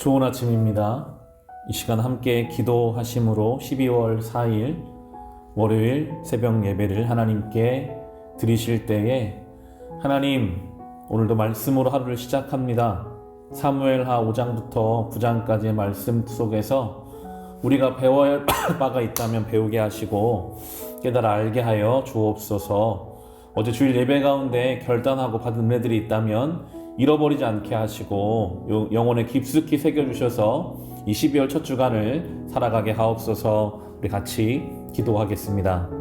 좋은 아침입니다. 이 시간 함께 기도하심으로 12월 4일 월요일 새벽 예배를 하나님께 드리실 때에 하나님, 오늘도 말씀으로 하루를 시작합니다. 사무엘하 5장부터 9장까지의 말씀 속에서 우리가 배워야 할 바가 있다면 배우게 하시고 깨달아 알게 하여 주옵소서. 어제 주일 예배 가운데 결단하고 받은 은혜들이 있다면 잃어버리지 않게 하시고 영혼에 깊숙이 새겨주셔서 이 12월 첫 주간을 살아가게 하옵소서. 우리 같이 기도하겠습니다.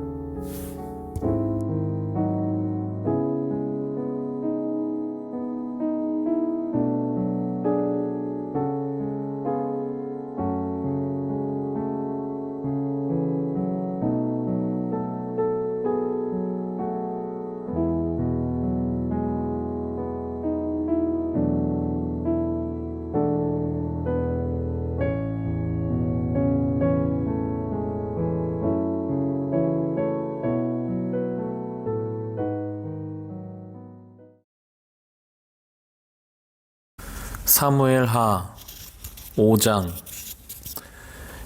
사무엘하 5장.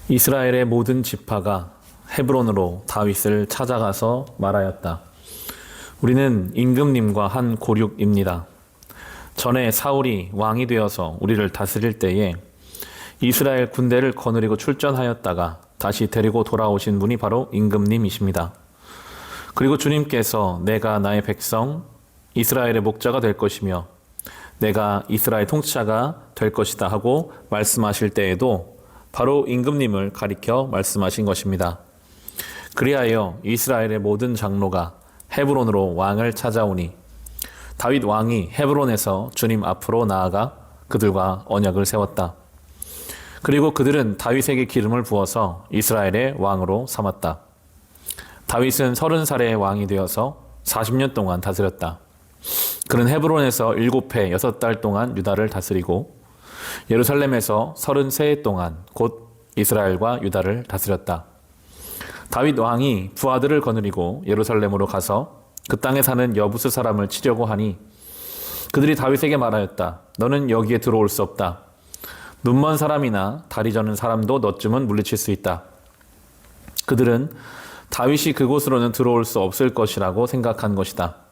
이스라엘의 모든 지파가 헤브론으로 다윗을 찾아가서 말하였다. 우리는 임금님과 한 고륙입니다. 전에 사울이 왕이 되어서 우리를 다스릴 때에 이스라엘 군대를 거느리고 출전하였다가 다시 데리고 돌아오신 분이 바로 임금님이십니다. 그리고 주님께서 내가 나의 백성 이스라엘의 목자가 될 것이며 내가 이스라엘 통치자가 될 것이다 하고 말씀하실 때에도 바로 임금님을 가리켜 말씀하신 것입니다. 그리하여 이스라엘의 모든 장로가 헤브론으로 왕을 찾아오니 다윗 왕이 헤브론에서 주님 앞으로 나아가 그들과 언약을 세웠다. 그리고 그들은 다윗에게 기름을 부어서 이스라엘의 왕으로 삼았다. 다윗은 30살의 왕이 되어서 40년 동안 다스렸다. 그는 헤브론에서 7해 6달 동안 유다를 다스리고 예루살렘에서 33해 동안 곧 이스라엘과 유다를 다스렸다. 다윗 왕이 부하들을 거느리고 예루살렘으로 가서 그 땅에 사는 여부스 사람을 치려고 하니 그들이 다윗에게 말하였다. 너는 여기에 들어올 수 없다. 눈먼 사람이나 다리 저는 사람도 너쯤은 물리칠 수 있다. 그들은 다윗이 그곳으로는 들어올 수 없을 것이라고 생각한 것이다.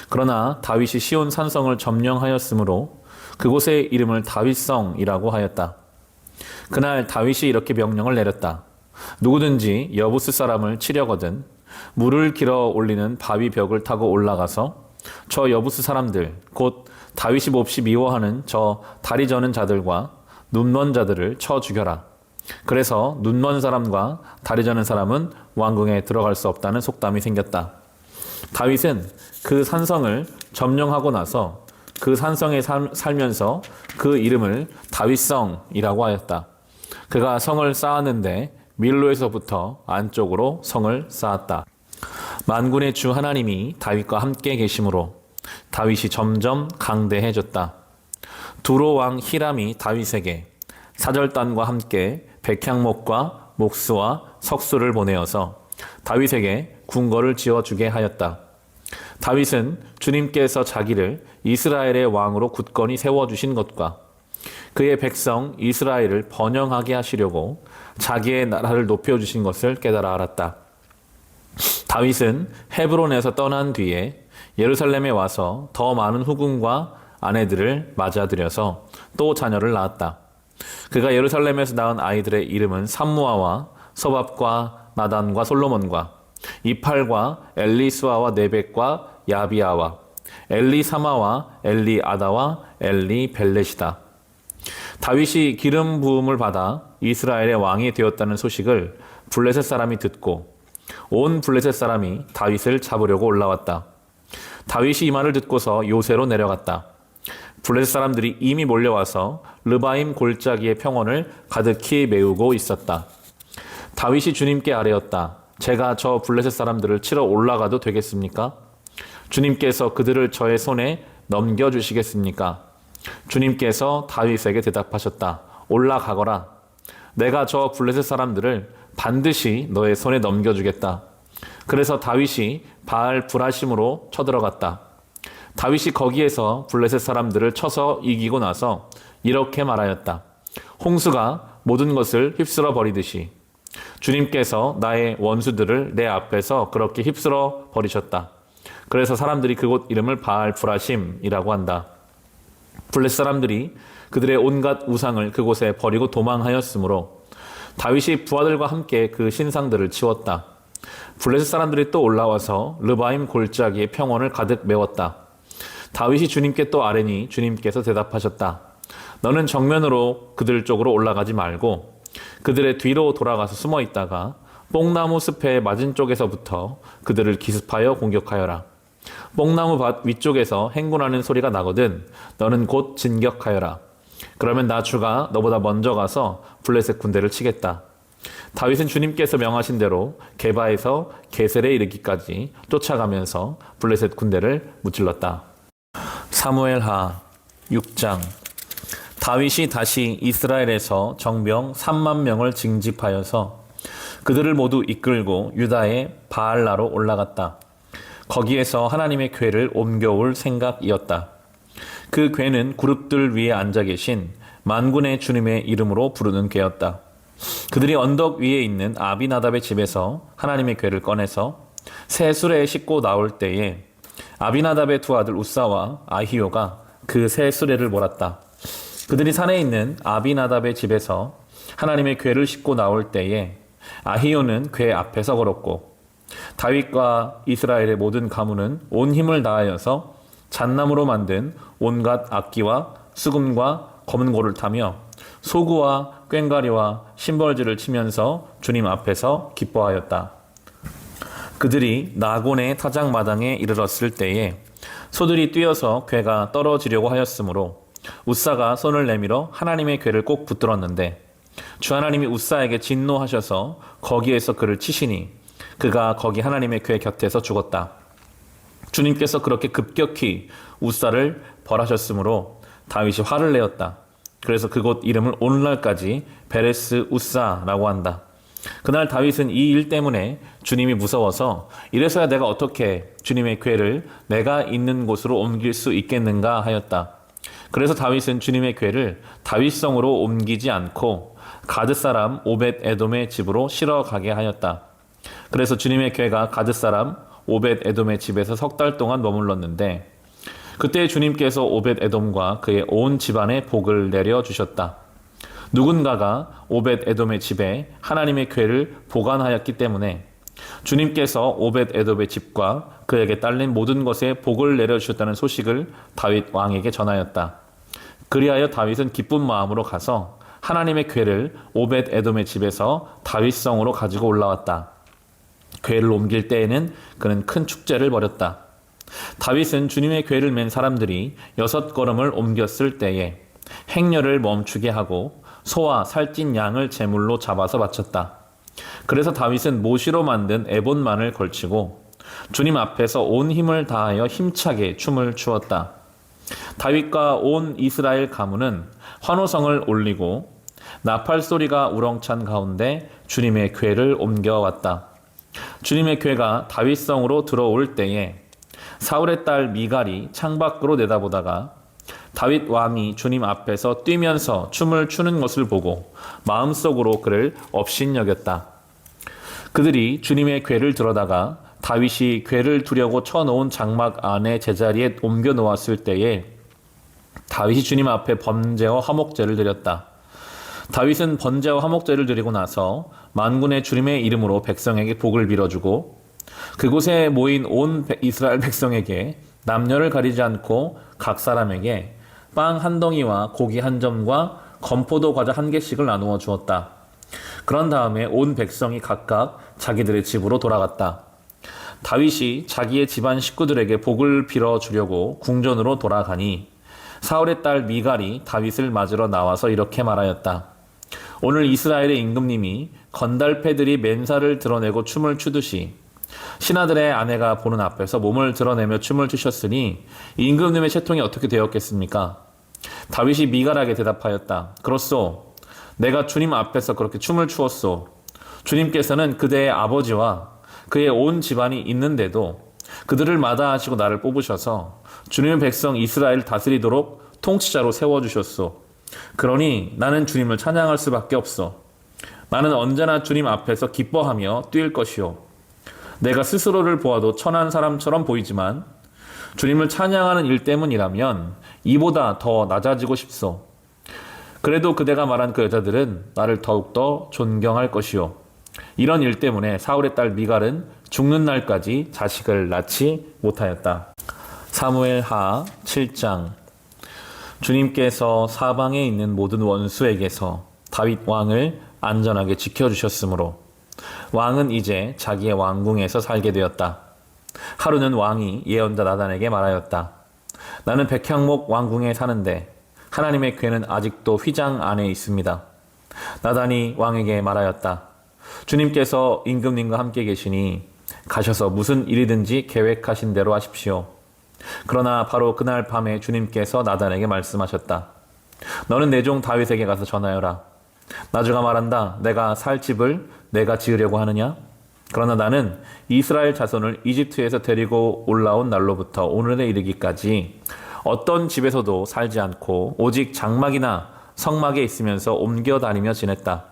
그러나 다윗이 시온 산성을 점령하였으므로 그곳의 이름을 다윗성이라고 하였다. 그날 다윗이 이렇게 명령을 내렸다. 누구든지 여부스 사람을 치려거든 물을 길어 올리는 바위 벽을 타고 올라가서 저 여부스 사람들 곧 다윗이 몹시 미워하는 저 다리 저는 자들과 눈먼 자들을 쳐 죽여라. 그래서 눈먼 사람과 다리 저는 사람은 왕궁에 들어갈 수 없다는 속담이 생겼다. 다윗은 그 산성을 점령하고 나서 그 산성에 살면서 그 이름을 다윗성이라고 하였다. 그가 성을 쌓았는데 밀로에서부터 안쪽으로 성을 쌓았다. 만군의 주 하나님이 다윗과 함께 계심으로 다윗이 점점 강대해졌다. 두로 왕 히람이 다윗에게 사절단과 함께 백향목과 목수와 석수를 보내어서 다윗에게 궁궐을 지어주게 하였다. 다윗은 주님께서 자기를 이스라엘의 왕으로 굳건히 세워주신 것과 그의 백성 이스라엘을 번영하게 하시려고 자기의 나라를 높여주신 것을 깨달아 알았다. 다윗은 헤브론에서 떠난 뒤에 예루살렘에 와서 더 많은 후궁과 아내들을 맞아들여서 또 자녀를 낳았다. 그가 예루살렘에서 낳은 아이들의 이름은 삼무아와 소밥과 나단과 솔로몬과 이팔과 엘리수아와 네벡과 야비아와 엘리사마와 엘리아다와 엘리벨렛이다. 다윗이 기름 부음을 받아 이스라엘의 왕이 되었다는 소식을 블레셋 사람이 듣고 온 블레셋 사람이 다윗을 잡으려고 올라왔다. 다윗이 이 말을 듣고서 요새로 내려갔다. 블레셋 사람들이 이미 몰려와서 르바임 골짜기의 평원을 가득히 메우고 있었다. 다윗이 주님께 아뢰었다. 제가 저 블레셋 사람들을 치러 올라가도 되겠습니까? 주님께서 그들을 저의 손에 넘겨주시겠습니까? 주님께서 다윗에게 대답하셨다. 올라가거라. 내가 저 블레셋 사람들을 반드시 너의 손에 넘겨주겠다. 그래서 다윗이 바알 브라심으로 쳐들어갔다. 다윗이 거기에서 블레셋 사람들을 쳐서 이기고 나서 이렇게 말하였다. 홍수가 모든 것을 휩쓸어 버리듯이 주님께서 나의 원수들을 내 앞에서 그렇게 휩쓸어 버리셨다. 그래서 사람들이 그곳 이름을 바알푸라심이라고 한다. 블레셋 사람들이 그들의 온갖 우상을 그곳에 버리고 도망하였으므로 다윗이 부하들과 함께 그 신상들을 치웠다. 블레셋 사람들이 또 올라와서 르바임 골짜기에 평원을 가득 메웠다. 다윗이 주님께 또 아뢰니 주님께서 대답하셨다. 너는 정면으로 그들 쪽으로 올라가지 말고 그들의 뒤로 돌아가서 숨어 있다가 뽕나무 숲의 맞은 쪽에서부터 그들을 기습하여 공격하여라. 뽕나무 밭 위쪽에서 행군하는 소리가 나거든 너는 곧 진격하여라. 그러면 나 주가 너보다 먼저 가서 블레셋 군대를 치겠다. 다윗은 주님께서 명하신 대로 게바에서 게셀에 이르기까지 쫓아가면서 블레셋 군대를 무찔렀다. 사무엘하 6장. 다윗이 다시 이스라엘에서 정병 3만 명을 징집하여서 그들을 모두 이끌고 유다의 바알라로 올라갔다. 거기에서 하나님의 궤를 옮겨올 생각이었다. 그 궤는 그룹들 위에 앉아 계신 만군의 주님의 이름으로 부르는 궤였다. 그들이 언덕 위에 있는 아비나답의 집에서 하나님의 궤를 꺼내서 새 수레에 싣고 나올 때에 아비나답의 두 아들 우사와 아히요가 그 새 수레를 몰았다. 그들이 산에 있는 아비나답의 집에서 하나님의 궤를 싣고 나올 때에 아히요는 궤 앞에서 걸었고 다윗과 이스라엘의 모든 가문은 온 힘을 다하여서 잣나무로 만든 온갖 악기와 수금과 검은 고를 타며 소구와 꽹과리와 심벌지를 치면서 주님 앞에서 기뻐하였다. 그들이 나곤의 타작마당에 이르렀을 때에 소들이 뛰어서 궤가 떨어지려고 하였으므로 우사가 손을 내밀어 하나님의 궤를 꼭 붙들었는데 주 하나님이 우사에게 진노하셔서 거기에서 그를 치시니 그가 거기 하나님의 궤 곁에서 죽었다. 주님께서 그렇게 급격히 우사를 벌하셨으므로 다윗이 화를 내었다. 그래서 그곳 이름을 오늘날까지 베레스 우사라고 한다. 그날 다윗은 이 일 때문에 주님이 무서워서 이래서야 내가 어떻게 주님의 궤를 내가 있는 곳으로 옮길 수 있겠는가 하였다. 그래서 다윗은 주님의 궤를 다윗성으로 옮기지 않고 가드 사람 오벳 에돔의 집으로 실어 가게 하였다. 그래서 주님의 궤가 가드 사람 오벳 에돔의 집에서 석 달 동안 머물렀는데 그때 주님께서 오벳 에돔과 그의 온 집안에 복을 내려 주셨다. 누군가가 오벳 에돔의 집에 하나님의 궤를 보관하였기 때문에 주님께서 오벳 에돔의 집과 그에게 딸린 모든 것에 복을 내려 주셨다는 소식을 다윗 왕에게 전하였다. 그리하여 다윗은 기쁜 마음으로 가서 하나님의 궤를 오벳 에돔의 집에서 다윗성으로 가지고 올라왔다. 궤를 옮길 때에는 그는 큰 축제를 벌였다. 다윗은 주님의 궤를 맨 사람들이 6걸음을 옮겼을 때에 행렬을 멈추게 하고 소와 살찐 양을 제물로 잡아서 바쳤다. 그래서 다윗은 모시로 만든 에봇만을 걸치고 주님 앞에서 온 힘을 다하여 힘차게 춤을 추었다. 다윗과 온 이스라엘 가문은 환호성을 올리고 나팔 소리가 우렁찬 가운데 주님의 궤를 옮겨왔다. 주님의 궤가 다윗성으로 들어올 때에 사울의 딸 미갈이 창밖으로 내다보다가 다윗 왕이 주님 앞에서 뛰면서 춤을 추는 것을 보고 마음속으로 그를 업신여겼다. 그들이 주님의 궤를 들어다가 다윗이 궤를 두려고 쳐놓은 장막 안에 제자리에 옮겨 놓았을 때에 다윗이 주님 앞에 번제와 화목제를 드렸다. 다윗은 번제와 화목제를 드리고 나서 만군의 주님의 이름으로 백성에게 복을 빌어주고 그곳에 모인 온 이스라엘 백성에게 남녀를 가리지 않고 각 사람에게 빵 한 덩이와 고기 한 점과 건포도 과자 한 개씩을 나누어 주었다. 그런 다음에 온 백성이 각각 자기들의 집으로 돌아갔다. 다윗이 자기의 집안 식구들에게 복을 빌어 주려고 궁전으로 돌아가니 사울의 딸 미갈이 다윗을 맞으러 나와서 이렇게 말하였다. 오늘 이스라엘의 임금님이 건달패들이 맨살을 드러내고 춤을 추듯이 신하들의 아내가 보는 앞에서 몸을 드러내며 춤을 추셨으니 임금님의 채통이 어떻게 되었겠습니까? 다윗이 미갈에게 대답하였다. 그렇소. 내가 주님 앞에서 그렇게 춤을 추었소. 주님께서는 그대의 아버지와 그의 온 집안이 있는데도 그들을 마다하시고 나를 뽑으셔서 주님의 백성 이스라엘을 다스리도록 통치자로 세워주셨소. 그러니 나는 주님을 찬양할 수밖에 없어. 나는 언제나 주님 앞에서 기뻐하며 뛸 것이요. 내가 스스로를 보아도 천한 사람처럼 보이지만 주님을 찬양하는 일 때문이라면 이보다 더 낮아지고 싶소. 그래도 그대가 말한 그 여자들은 나를 더욱더 존경할 것이요. 이런 일 때문에 사울의 딸 미갈은 죽는 날까지 자식을 낳지 못하였다. 사무엘 하 7장. 주님께서 사방에 있는 모든 원수에게서 다윗 왕을 안전하게 지켜주셨으므로 왕은 이제 자기의 왕궁에서 살게 되었다. 하루는 왕이 예언자 나단에게 말하였다. 나는 백향목 왕궁에 사는데 하나님의 궤는 아직도 휘장 안에 있습니다. 나단이 왕에게 말하였다. 주님께서 임금님과 함께 계시니 가셔서 무슨 일이든지 계획하신 대로 하십시오. 그러나 바로 그날 밤에 주님께서 나단에게 말씀하셨다. 너는 내 종 다윗에게 가서 전하여라. 나주가 말한다. 내가 살 집을 내가 지으려고 하느냐? 그러나 나는 이스라엘 자손을 이집트에서 데리고 올라온 날로부터 오늘에 이르기까지 어떤 집에서도 살지 않고 오직 장막이나 성막에 있으면서 옮겨 다니며 지냈다.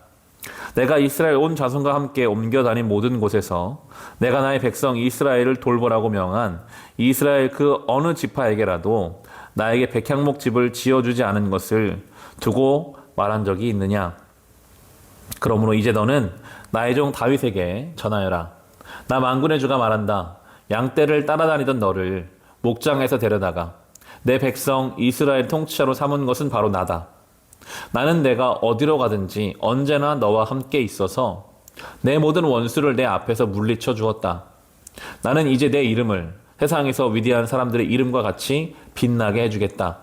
내가 이스라엘 온 자손과 함께 옮겨 다닌 모든 곳에서 내가 나의 백성 이스라엘을 돌보라고 명한 이스라엘 그 어느 지파에게라도 나에게 백향목 집을 지어주지 않은 것을 두고 말한 적이 있느냐? 그러므로 이제 너는 나의 종 다윗에게 전하여라. 나 만군의 주가 말한다. 양떼를 따라다니던 너를 목장에서 데려다가 내 백성 이스라엘 통치자로 삼은 것은 바로 나다. 나는 내가 어디로 가든지 언제나 너와 함께 있어서 내 모든 원수를 내 앞에서 물리쳐 주었다. 나는 이제 내 이름을 세상에서 위대한 사람들의 이름과 같이 빛나게 해주겠다.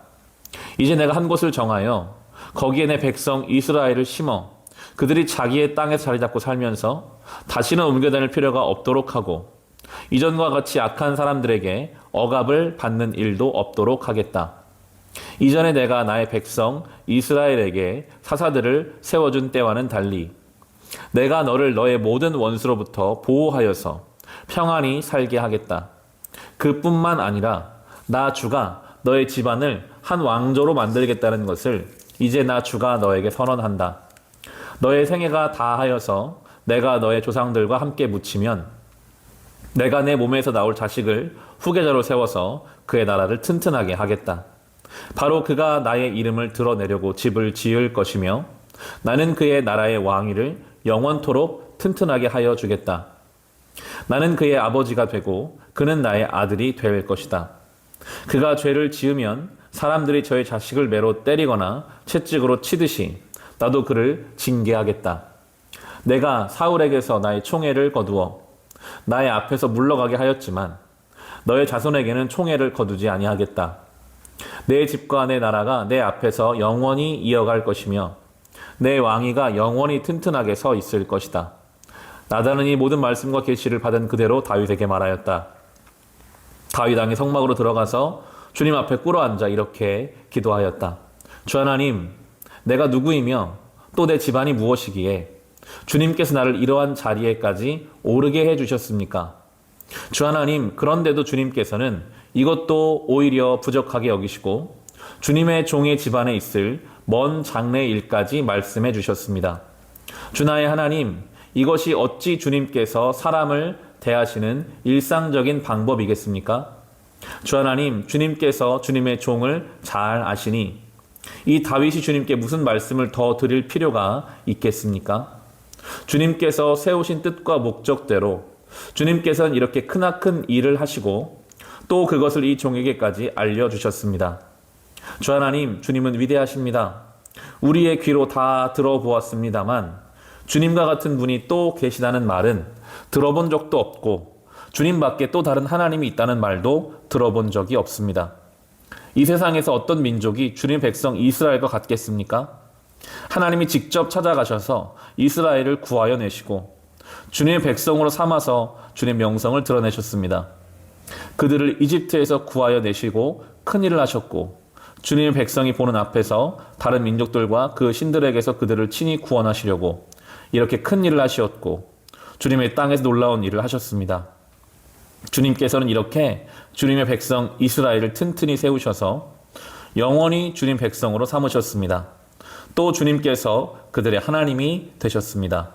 이제 내가 한 곳을 정하여 거기에 내 백성 이스라엘을 심어 그들이 자기의 땅에서 자리 잡고 살면서 다시는 옮겨 다닐 필요가 없도록 하고 이전과 같이 악한 사람들에게 억압을 받는 일도 없도록 하겠다. 이전에 내가 나의 백성 이스라엘에게 사사들을 세워준 때와는 달리 내가 너를 너의 모든 원수로부터 보호하여서 평안히 살게 하겠다. 그뿐만 아니라 나 주가 너의 집안을 한 왕조로 만들겠다는 것을 이제 나 주가 너에게 선언한다. 너의 생애가 다하여서 내가 너의 조상들과 함께 묻히면 내가 내 몸에서 나올 자식을 후계자로 세워서 그의 나라를 튼튼하게 하겠다. 바로 그가 나의 이름을 드러내려고 집을 지을 것이며 나는 그의 나라의 왕위를 영원토록 튼튼하게 하여 주겠다. 나는 그의 아버지가 되고 그는 나의 아들이 될 것이다. 그가 죄를 지으면 사람들이 저의 자식을 매로 때리거나 채찍으로 치듯이 나도 그를 징계하겠다. 내가 사울에게서 나의 총애를 거두어 나의 앞에서 물러가게 하였지만 너의 자손에게는 총애를 거두지 아니하겠다. 내 집과 내 나라가 내 앞에서 영원히 이어갈 것이며 내 왕위가 영원히 튼튼하게 서 있을 것이다. 나단은 이 모든 말씀과 계시를 받은 그대로 다윗에게 말하였다. 다윗 왕이 성막으로 들어가서 주님 앞에 꿇어앉아 이렇게 기도하였다. 주 하나님, 내가 누구이며 또 내 집안이 무엇이기에 주님께서 나를 이러한 자리에까지 오르게 해주셨습니까? 주 하나님, 그런데도 주님께서는 이것도 오히려 부족하게 여기시고 주님의 종의 집안에 있을 먼 장래 일까지 말씀해 주셨습니다. 주 나의 하나님, 이것이 어찌 주님께서 사람을 대하시는 일상적인 방법이겠습니까? 주 하나님, 주님께서 주님의 종을 잘 아시니 이 다윗이 주님께 무슨 말씀을 더 드릴 필요가 있겠습니까? 주님께서 세우신 뜻과 목적대로 주님께서는 이렇게 크나큰 일을 하시고 또 그것을 이 종에게까지 알려주셨습니다. 주 하나님, 주님은 위대하십니다. 우리의 귀로 다 들어보았습니다만 주님과 같은 분이 또 계시다는 말은 들어본 적도 없고 주님 밖에 또 다른 하나님이 있다는 말도 들어본 적이 없습니다. 이 세상에서 어떤 민족이 주님 백성 이스라엘과 같겠습니까? 하나님이 직접 찾아가셔서 이스라엘을 구하여 내시고 주님의 백성으로 삼아서 주님의 명성을 드러내셨습니다. 그들을 이집트에서 구하여 내시고 큰일을 하셨고 주님의 백성이 보는 앞에서 다른 민족들과 그 신들에게서 그들을 친히 구원하시려고 이렇게 큰일을 하셨고 주님의 땅에서 놀라운 일을 하셨습니다. 주님께서는 이렇게 주님의 백성 이스라엘을 튼튼히 세우셔서 영원히 주님 백성으로 삼으셨습니다. 또 주님께서 그들의 하나님이 되셨습니다.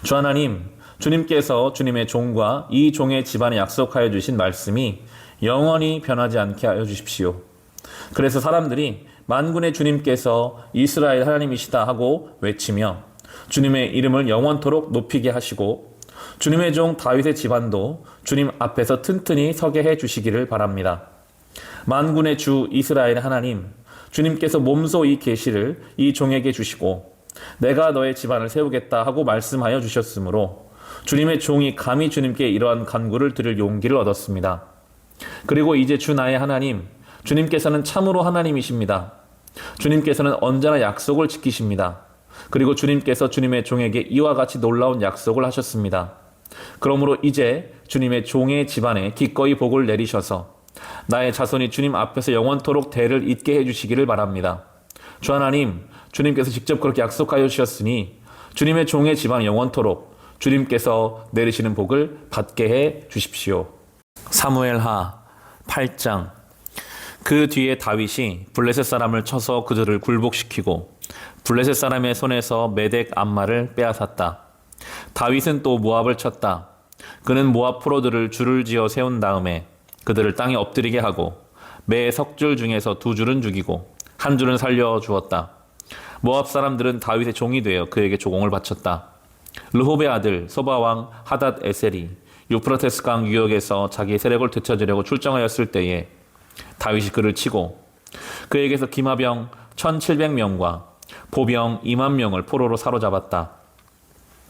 주 하나님, 주님께서 주님의 종과 이 종의 집안에 약속하여 주신 말씀이 영원히 변하지 않게 하여 주십시오. 그래서 사람들이 만군의 주님께서 이스라엘 하나님이시다 하고 외치며 주님의 이름을 영원토록 높이게 하시고 주님의 종 다윗의 집안도 주님 앞에서 튼튼히 서게 해 주시기를 바랍니다. 만군의 주 이스라엘 하나님, 주님께서 몸소 이 계시를 이 종에게 주시고 내가 너의 집안을 세우겠다 하고 말씀하여 주셨으므로 주님의 종이 감히 주님께 이러한 간구를 드릴 용기를 얻었습니다. 그리고 이제 주 나의 하나님, 주님께서는 참으로 하나님이십니다. 주님께서는 언제나 약속을 지키십니다. 그리고 주님께서 주님의 종에게 이와 같이 놀라운 약속을 하셨습니다. 그러므로 이제 주님의 종의 집안에 기꺼이 복을 내리셔서 나의 자손이 주님 앞에서 영원토록 대를 잇게 해주시기를 바랍니다. 주 하나님, 주님께서 직접 그렇게 약속하여 주셨으니 주님의 종의 집안 영원토록 주님께서 내리시는 복을 받게 해 주십시오. 사무엘하 8장. 그 뒤에 다윗이 블레셋 사람을 쳐서 그들을 굴복시키고 블레셋 사람의 손에서 메덱 암마를 빼앗았다. 다윗은 또 모압을 쳤다. 그는 모압 포로들을 줄을 지어 세운 다음에 그들을 땅에 엎드리게 하고 매 석줄 중에서 2줄은 죽이고 1줄은 살려 주었다. 모압 사람들은 다윗의 종이 되어 그에게 조공을 바쳤다. 르홉의 아들 소바왕 하닷 에셀이 유프라테스 강 유역에서 자기의 세력을 되찾으려고 출정하였을 때에 다윗이 그를 치고 그에게서 기마병 1700명과 보병 2만 명을 포로로 사로잡았다.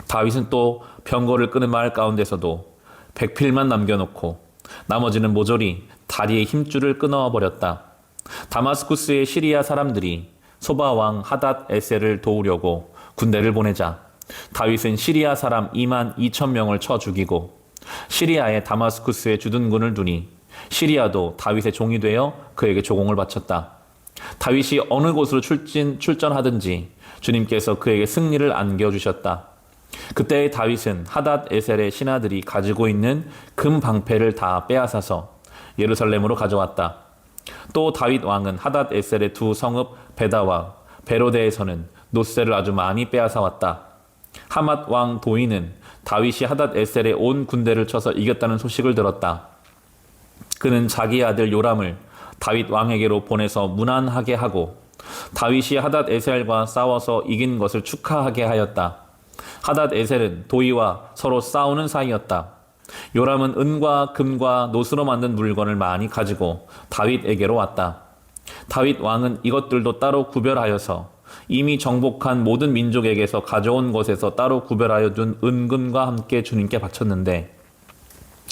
다윗은 또 병거를 끄는 마을 가운데서도 백필만 남겨놓고 나머지는 모조리 다리의 힘줄을 끊어버렸다. 다마스쿠스의 시리아 사람들이 소바왕 하닷 에셀을 도우려고 군대를 보내자 다윗은 시리아 사람 2만 2천 명을 쳐 죽이고 시리아에 다마스쿠스에 주둔군을 두니 시리아도 다윗의 종이 되어 그에게 조공을 바쳤다. 다윗이 어느 곳으로 출전하든지 주님께서 그에게 승리를 안겨주셨다. 그때 다윗은 하닷 에셀의 신하들이 가지고 있는 금 방패를 다 빼앗아서 예루살렘으로 가져왔다. 또 다윗 왕은 하닷 에셀의 2 성읍 베다와 베로데에서는 노새를 아주 많이 빼앗아 왔다. 하맛 왕 도이는 다윗이 하닷 에셀의 온 군대를 쳐서 이겼다는 소식을 들었다. 그는 자기 아들 요람을 다윗 왕에게로 보내서 문안하게 하고 다윗이 하닷 에셀과 싸워서 이긴 것을 축하하게 하였다. 하닷 에셀은 도이와 서로 싸우는 사이였다. 요람은 은과 금과 노스로 만든 물건을 많이 가지고 다윗에게로 왔다. 다윗 왕은 이것들도 따로 구별하여서 이미 정복한 모든 민족에게서 가져온 것에서 따로 구별하여 둔 은금과 함께 주님께 바쳤는데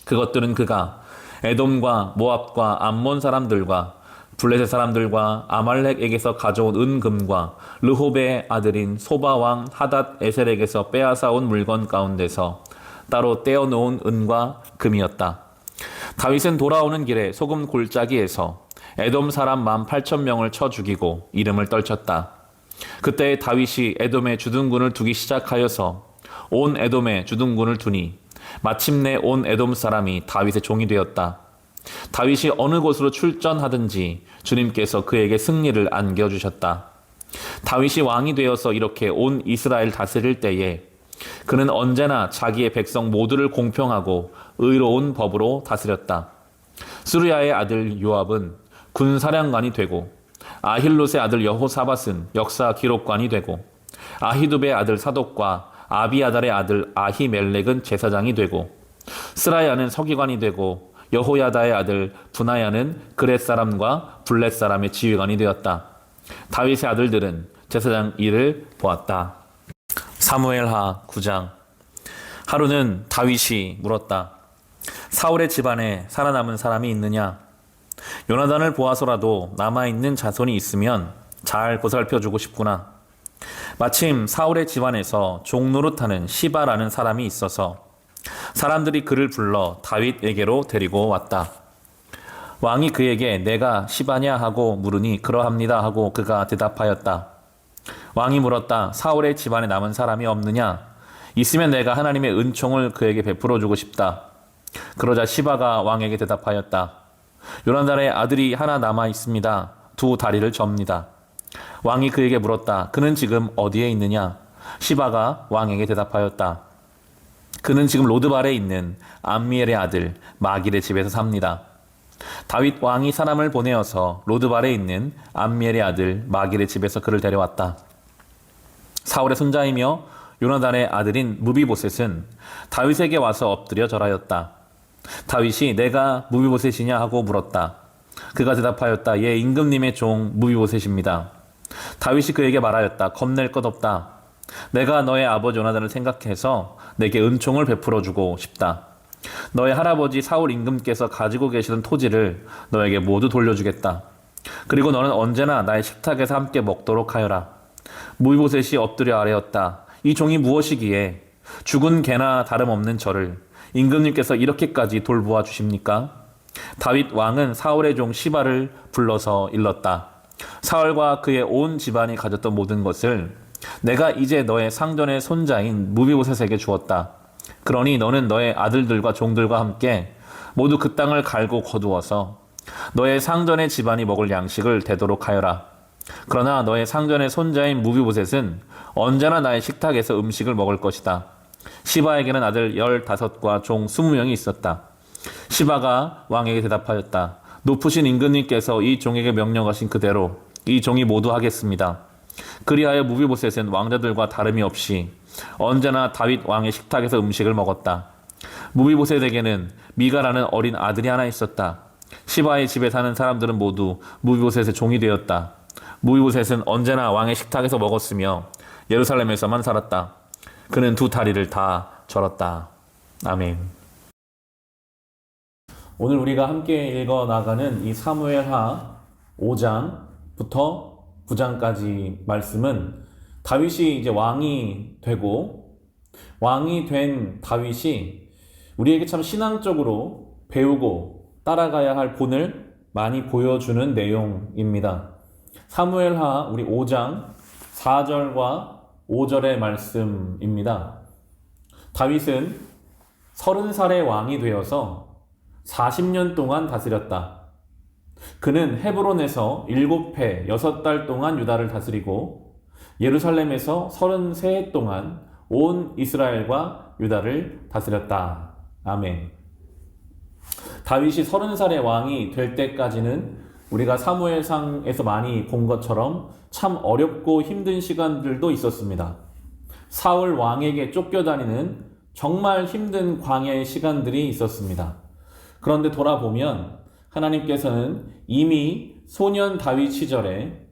그것들은 그가 에돔과 모압과 암몬 사람들과 블레셋 사람들과 아말렉에게서 가져온 은금과 르홉의 아들인 소바왕 하닷 에셀에게서 빼앗아온 물건 가운데서 따로 떼어놓은 은과 금이었다. 다윗은 돌아오는 길에 소금 골짜기에서 에돔 사람 18,000명을 쳐 죽이고 이름을 떨쳤다. 그때 다윗이 에돔에 주둔군을 두기 시작하여서 온 에돔에 주둔군을 두니 마침내 온 에돔 사람이 다윗의 종이 되었다. 다윗이 어느 곳으로 출전하든지 주님께서 그에게 승리를 안겨주셨다. 다윗이 왕이 되어서 이렇게 온 이스라엘 다스릴 때에 그는 언제나 자기의 백성 모두를 공평하고 의로운 법으로 다스렸다. 스루야의 아들 요압은 군사령관이 되고 아힐롯의 아들 여호사밧은 역사 기록관이 되고 아히두베의 아들 사독과 아비아달의 아들 아히멜렉은 제사장이 되고 스라야는 서기관이 되고 여호야다의 아들 분하야는 그렛 사람과 블렛 사람의 지휘관이 되었다. 다윗의 아들들은 제사장 일을 보았다. 사무엘하 9장. 하루는 다윗이 물었다. 사울의 집안에 살아남은 사람이 있느냐? 요나단을 보아서라도 남아있는 자손이 있으면 잘 보살펴주고 싶구나. 마침 사울의 집안에서 종노릇하는 시바라는 사람이 있어서 사람들이 그를 불러 다윗에게로 데리고 왔다. 왕이 그에게 내가 시바냐 하고 물으니 그러합니다 하고 그가 대답하였다. 왕이 물었다. 사울의 집안에 남은 사람이 없느냐? 있으면 내가 하나님의 은총을 그에게 베풀어 주고 싶다. 그러자 시바가 왕에게 대답하였다. 요나단의 아들이 하나 남아 있습니다. 2 다리를 접니다. 왕이 그에게 물었다. 그는 지금 어디에 있느냐? 시바가 왕에게 대답하였다. 그는 지금 로드발에 있는 암미엘의 아들 마길의 집에서 삽니다. 다윗 왕이 사람을 보내어서 로드발에 있는 암미엘의 아들 마길의 집에서 그를 데려왔다. 사울의 손자이며 요나단의 아들인 무비보셋은 다윗에게 와서 엎드려 절하였다. 다윗이 내가 무비보셋이냐 하고 물었다. 그가 대답하였다. 예, 임금님의 종 무비보셋입니다. 다윗이 그에게 말하였다. 겁낼 것 없다. 내가 너의 아버지 요나단을 생각해서 내게 은총을 베풀어 주고 싶다. 너의 할아버지 사울 임금께서 가지고 계시던 토지를 너에게 모두 돌려주겠다. 그리고 너는 언제나 나의 식탁에서 함께 먹도록 하여라. 무비보셋이 엎드려 아뢰었다. 이 종이 무엇이기에 죽은 개나 다름없는 저를 임금님께서 이렇게까지 돌보아 주십니까? 다윗 왕은 사울의 종 시바를 불러서 일렀다. 사울과 그의 온 집안이 가졌던 모든 것을 내가 이제 너의 상전의 손자인 무비보셋에게 주었다. 그러니 너는 너의 아들들과 종들과 함께 모두 그 땅을 갈고 거두어서 너의 상전의 집안이 먹을 양식을 되도록 하여라. 그러나 너의 상전의 손자인 무비보셋은 언제나 나의 식탁에서 음식을 먹을 것이다. 시바에게는 아들 15과 종 20명이 있었다. 시바가 왕에게 대답하였다. 높으신 임금님께서 이 종에게 명령하신 그대로 이 종이 모두 하겠습니다. 그리하여 무비보셋은 왕자들과 다름이 없이 언제나 다윗 왕의 식탁에서 음식을 먹었다. 무비보셋에게는 미가라는 어린 아들이 하나 있었다. 시바의 집에 사는 사람들은 모두 무비보셋의 종이 되었다. 무비보셋은 언제나 왕의 식탁에서 먹었으며 예루살렘에서만 살았다. 그는 두 다리를 다 절었다. 아멘. 오늘 우리가 함께 읽어나가는 이 사무엘하 5장부터 9장까지 말씀은 다윗이 이제 왕이 되고 왕이 된 다윗이 우리에게 참 신앙적으로 배우고 따라가야 할 본을 많이 보여주는 내용입니다. 사무엘하 우리 5장 4절과 5절의 말씀입니다. 다윗은 30살의 왕이 되어서 40년 동안 다스렸다. 그는 헤브론에서 7해 6달 동안 유다를 다스리고 예루살렘에서 33해 동안 온 이스라엘과 유다를 다스렸다. 아멘. 다윗이 30살의 왕이 될 때까지는 우리가 사무엘상에서 많이 본 것처럼 참 어렵고 힘든 시간들도 있었습니다. 사울 왕에게 쫓겨다니는 정말 힘든 광야의 시간들이 있었습니다. 그런데 돌아보면 하나님께서는 이미 소년 다윗 시절에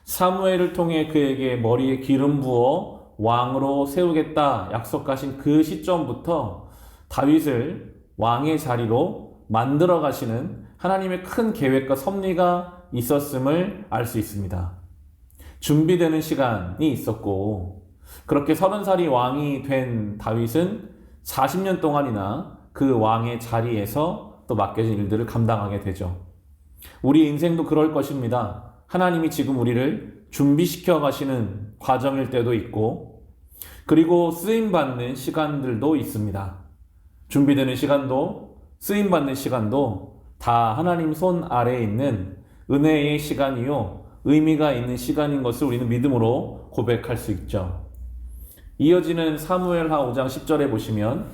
사무엘을 통해 그에게 머리에 기름 부어 왕으로 세우겠다 약속하신 그 시점부터 다윗을 왕의 자리로 만들어 가시는 하나님의 큰 계획과 섭리가 있었음을 알 수 있습니다. 준비되는 시간이 있었고 그렇게 30살이 왕이 된 다윗은 40년 동안이나 그 왕의 자리에서 또 맡겨진 일들을 감당하게 되죠. 우리 인생도 그럴 것입니다. 하나님이 지금 우리를 준비시켜 가시는 과정일 때도 있고 그리고 쓰임받는 시간들도 있습니다. 준비되는 시간도 쓰임받는 시간도 다 하나님 손 아래에 있는 은혜의 시간이요 의미가 있는 시간인 것을 우리는 믿음으로 고백할 수 있죠. 이어지는 사무엘하 5장 10절에 보시면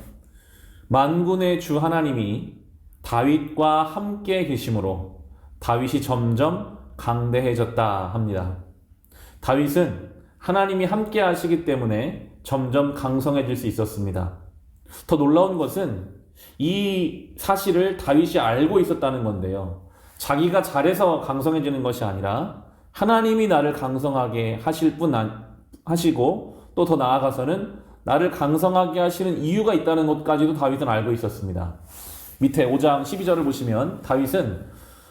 만군의 주 하나님이 다윗과 함께 계심으로 다윗이 점점 강대해졌다 합니다. 다윗은 하나님이 함께 하시기 때문에 점점 강성해질 수 있었습니다. 더 놀라운 것은 이 사실을 다윗이 알고 있었다는 건데요. 자기가 잘해서 강성해지는 것이 아니라 하나님이 나를 강성하게 하시고 또 더 나아가서는 나를 강성하게 하시는 이유가 있다는 것까지도 다윗은 알고 있었습니다. 밑에 5장 12절을 보시면 다윗은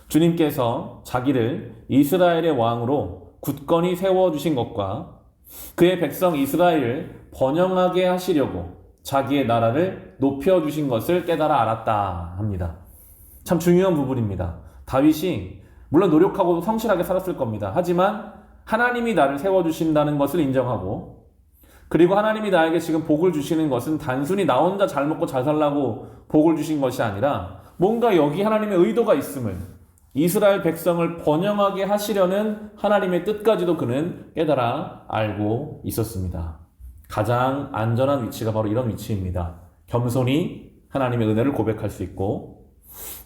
주님께서 자기를 이스라엘의 왕으로 굳건히 세워주신 것과 그의 백성 이스라엘을 번영하게 하시려고 자기의 나라를 높여주신 것을 깨달아 알았다 합니다. 참 중요한 부분입니다. 다윗이 물론 노력하고 성실하게 살았을 겁니다. 하지만 하나님이 나를 세워주신다는 것을 인정하고 그리고 하나님이 나에게 지금 복을 주시는 것은 단순히 나 혼자 잘 먹고 잘 살라고 복을 주신 것이 아니라 뭔가 여기 하나님의 의도가 있음을 이스라엘 백성을 번영하게 하시려는 하나님의 뜻까지도 그는 깨달아 알고 있었습니다. 가장 안전한 위치가 바로 이런 위치입니다. 겸손히 하나님의 은혜를 고백할 수 있고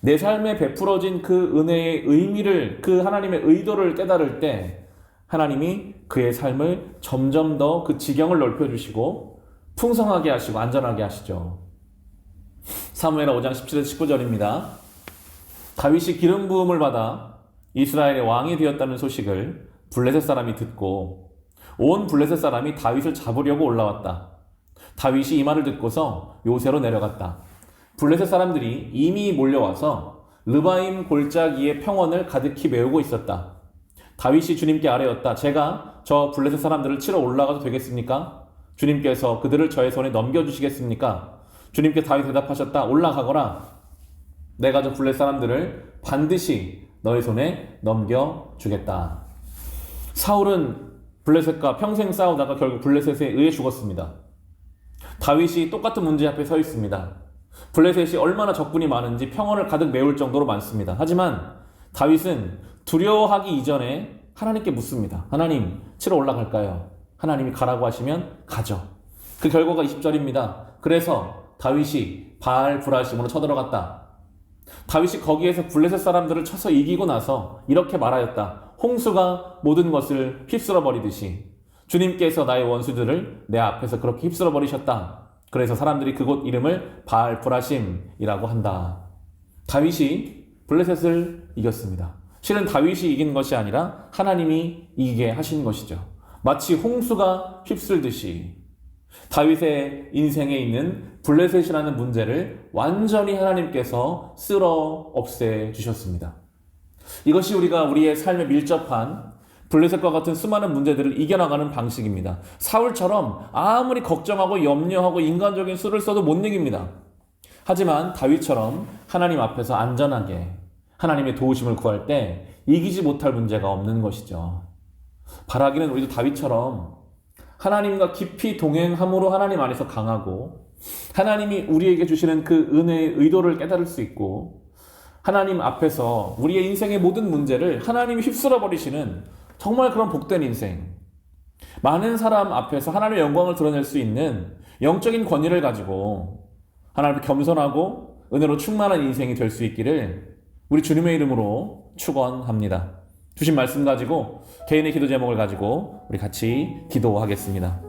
내 삶에 베풀어진 그 은혜의 의미를, 그 하나님의 의도를 깨달을 때 하나님이 그의 삶을 점점 더 그 지경을 넓혀주시고 풍성하게 하시고 안전하게 하시죠. 사무엘하 5장 17에서 19절입니다. 다윗이 기름 부음을 받아 이스라엘의 왕이 되었다는 소식을 블레셋 사람이 듣고 온 블레셋 사람이 다윗을 잡으려고 올라왔다. 다윗이 이 말을 듣고서 요새로 내려갔다. 블레셋 사람들이 이미 몰려와서 르바임 골짜기의 평원을 가득히 메우고 있었다. 다윗이 주님께 아뢰었다. 제가 저 블레셋 사람들을 치러 올라가도 되겠습니까? 주님께서 그들을 저의 손에 넘겨주시겠습니까? 주님께 다윗 대답하셨다. 올라가거라. 내가 저 블레셋 사람들을 반드시 너의 손에 넘겨주겠다. 사울은 블레셋과 평생 싸우다가 결국 블레셋에 의해 죽었습니다. 다윗이 똑같은 문제 앞에 서 있습니다. 블레셋이 얼마나 적군이 많은지 평원을 가득 메울 정도로 많습니다. 하지만 다윗은 두려워하기 이전에 하나님께 묻습니다. 하나님, 치러 올라갈까요? 하나님이 가라고 하시면 가죠. 그 결과가 20절입니다. 그래서 다윗이 바알 브라심으로 쳐들어갔다. 다윗이 거기에서 블레셋 사람들을 쳐서 이기고 나서 이렇게 말하였다. 홍수가 모든 것을 휩쓸어 버리듯이 주님께서 나의 원수들을 내 앞에서 그렇게 휩쓸어 버리셨다. 그래서 사람들이 그곳 이름을 바알 브라심이라고 한다. 다윗이 블레셋을 이겼습니다. 실은 다윗이 이긴 것이 아니라 하나님이 이기게 하신 것이죠. 마치 홍수가 휩쓸듯이 다윗의 인생에 있는 블레셋이라는 문제를 완전히 하나님께서 쓸어 없애 주셨습니다. 이것이 우리의 삶에 밀접한 블레셋과 같은 수많은 문제들을 이겨나가는 방식입니다. 사울처럼 아무리 걱정하고 염려하고 인간적인 수를 써도 못 이깁니다. 하지만 다윗처럼 하나님 앞에서 안전하게 하나님의 도우심을 구할 때 이기지 못할 문제가 없는 것이죠. 바라기는 우리도 다윗처럼 하나님과 깊이 동행함으로 하나님 안에서 강하고 하나님이 우리에게 주시는 그 은혜의 의도를 깨달을 수 있고 하나님 앞에서 우리의 인생의 모든 문제를 하나님이 휩쓸어 버리시는 정말 그런 복된 인생, 많은 사람 앞에서 하나님의 영광을 드러낼 수 있는 영적인 권위를 가지고 하나님 앞에 겸손하고 은혜로 충만한 인생이 될 수 있기를 우리 주님의 이름으로 축원합니다. 주신 말씀 가지고 개인의 기도 제목을 가지고 우리 같이 기도하겠습니다.